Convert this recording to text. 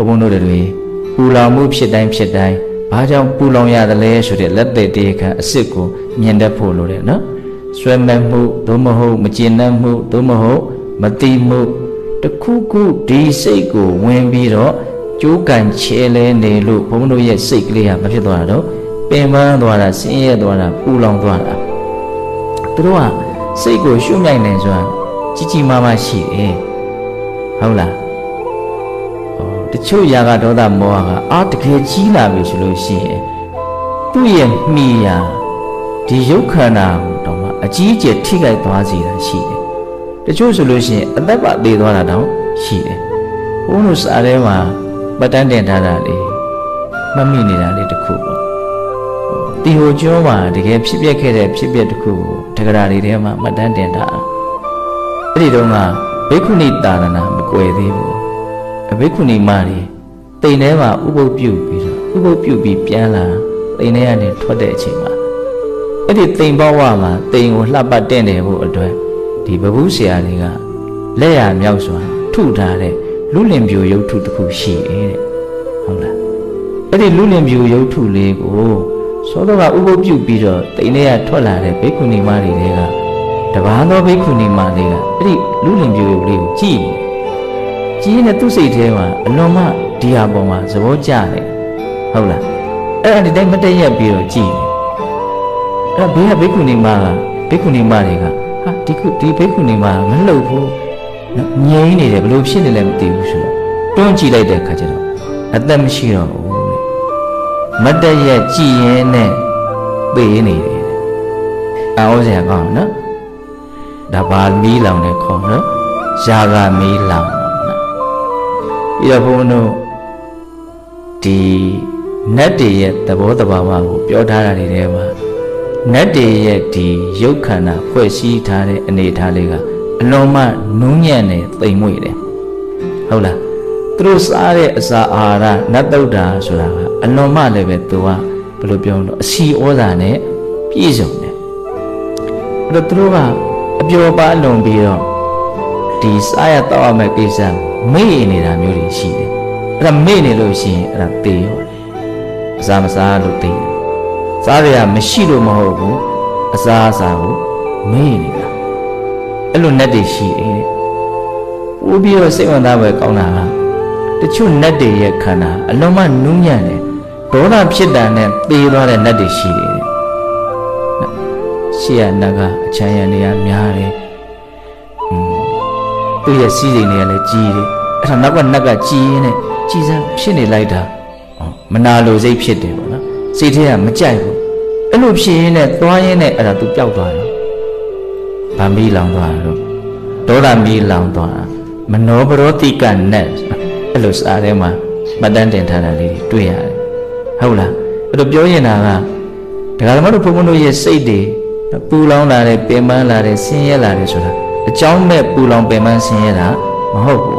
ဘုံတို့တွေပူလောင်မှုဖြစ်တိုင်းဘာကြောင့်ပူလောင်ရတယ်လဲဆိုတဲ့လက်သက်တရားခံအစ်စ်ကိုမြင်တတ်ဖို့လိုတယ်နော်ဆွဲမဲ့မှုသို့မဟုတ်မကျေနပ်မှုသို့မဟုတ်မတိမှုတခုခုဒီစိတ်ကိုဝင်ပြီးတော့ကြိုးကန်ချဲလဲနေလို့ဘုံတို့ရဲ့စိတ်ကလေးကမဖြစ်သွားတော့ပင်ပန်းသွားတာဆင်းရဲသွားတာပူလောင်သွားတာသူတို့ကစိတ်ကိုရှုမြိုက်နေဆိုတာကြီးမားမားရှိတယ်ဟုတ်လားတချို့ຢာကဒေါသမောဟကတကယ်ကြီးလာပြီဆိုလို့ရှိရင်သူ့ရဲ့မိယာဒီရုပ်ခန္ဓာကိုတော့မှအကြီးအကျယ်ထိခိုက်သွားစေတာရှိတယ်တချို့ဆိုလို့ရှိရင်အသက်ပါသေးသွားတာတောင်ရှိတယ်ဘုန်းတို့စာထဲမှာပတ်တန်းတင်ထားတာလေမှတ်မိနေတာလေတခုပေါ့တီဟိုကျောမှာတကယ်ဖြစ်ပျက်ခဲ့တဲ့ဖြစ်ပျက်တစ်ခုကိုတက္ကရာတွေထဲမှာမှတ်တမ်းတင်ထားအဲ့ဒီတော့ကဘိက္ခုနီသာသနာမကွယ်သေးဘူးအဘိက္ခုနီမတွေတိမ်ထဲမှာဥပုပ်ပြုတ်ပြီးပြန်လာတိမ်ထဲကနေထွက်တဲ့အချိန်မှာအဲ့ဒီတိမ်ဘဝမှာတိမ်ကိုလှပတင့်တယ်ဖို့အတွက်ဒီဘဘူးဆရာတွေကလက်ရမြောက်စွာထုထားတဲ့လူလင်ပြူရုပ်ထုတစ်ခုရှိတယ်တဲ့ဟုတ်လားအဲ့ဒီလူလင်ပြူရုပ်ထုလေးကိုသောတော်ကဥပုပ်ပြုတ်ပြီးတော့တိမ်ထဲကထွက်လာတဲ့ဘိက္ခုနီမတွေကတပားသောဘိက္ခုနီမတွေကအဲ့ဒီလူလင်ပြူရုပ်လေးကိုကြည့်နေသူ့စိတ်ထဲမှာအလွန်မှဒီဟာပေါ်မှာသဘောကျတယ်ဟုတ်လားအဲ့ဒါဒီတိုင်းမတည့်ရက်ပြီးတော့ကြည့်နေအဲ့ဘေးကဘိက္ခုနီမတွေကဟာဒီဘိက္ခုနီမမလှုပ်ဘူးနော်ငြိမ်းနေတယ်ဘလို့ဖြစ်နေလဲမသိဘူးဆိုတော့တွန်းကြည့်လိုက်တဲ့အခါကျတော့အသက်မရှိတော့ဘူးတဲ့မတည့်ရက်ကြည့်ရင်နဲ့ပေးနေတယ်အော်စရာကောင်းနော်ဒါပါမီးလောင်တဲ့ခေါ်နော်ယာကမီးလောင်ပြီးတော့ဘုန်းတို့ဒီနတ်တွေရဲ့သဘောတဘာဝကိုပြောထားတာတွေထဲမှာနတ်တွေရဲ့ဒီရုပ်ခန္ဓာဖွဲ့စည်းထားတဲ့အနေအထားလေးကအလွန်မှနူးညံ့နေသိမ်မွေ့တယ်ဟုတ်လားသူတို့စားတဲ့အစာအာဟာရနတ်သုဒ္ဓါဆိုတာကအလွန်မှလည်းပဲသူကဘယ်လိုပြောလို့အစီဩဇာနဲ့ပြည့်စုံတယ်အဲ့တော့သူတို့ကအပျော်ပါလွန်ပြီးတော့ဒီစားရတော့ရမယ့်ကိစ္စမေ့နေတာမျိုးတွေရှိတယ်အဲ့ဒါမေ့နေလို့ရှိရင်အဲ့ဒါသေရောအစာမစားလို့သေတယ်စားရမရှိလို့မဟုတ်ဘူးအစာကိုမေ့နေတာအဲ့လိုနတ်တွေရှိတယ်ပို့ပြီးတော့စိတ်ဝင်စားပဲကောင်းတာကတချို့နတ်တွေရဲ့ခန္ဓာအလုံးမနူးညံ့တယ်ဒေါသဖြစ်တာနဲ့သေသွားတဲ့နတ်တွေရှိတယ်ရှေ့ရနတ်ကအချမ်းရံတွေကများတယ်သူ့ရဲ့စီးစိမ်တွေကလည်းကြီးတယ်အဲ့ဒါနောက်ကနတ်ကကြီးရင်းနဲ့ကြီးစမ်းဖြစ်နေလိုက်တာမနာလိုစိတ်ဖြစ်တယ်ပေါ့နော်စိတ်ထဲကမကြိုက်ဘူးအဲ့လိုဖြစ်ရင်းနဲ့သွားရင်းနဲ့အဲ့ဒါသူပျောက်သွားတယ်ဗာမီးလောင်သွားတော့ဒေါသမီးလောင်သွားမနောပရောတိကနတ်အဲ့လိုစားထဲမှာမှတ်တမ်းတင်ထားတာလေးတွေ့ရတယ်ဟုတ်လားအဲ့တော့ပြောရင်တာကဒကာဓမ္မတို့ဘုန်းဘုန်းတို့ရဲ့စိတ်တွေပူလောင်လာတယ်ပင်ပန်းလာတယ်ဆင်းရဲလာတယ်ဆိုတာအကြောင်းမဲ့ပူလောင်ပင်ပန်းဆင်းရဲတာမဟုတ်ဘူး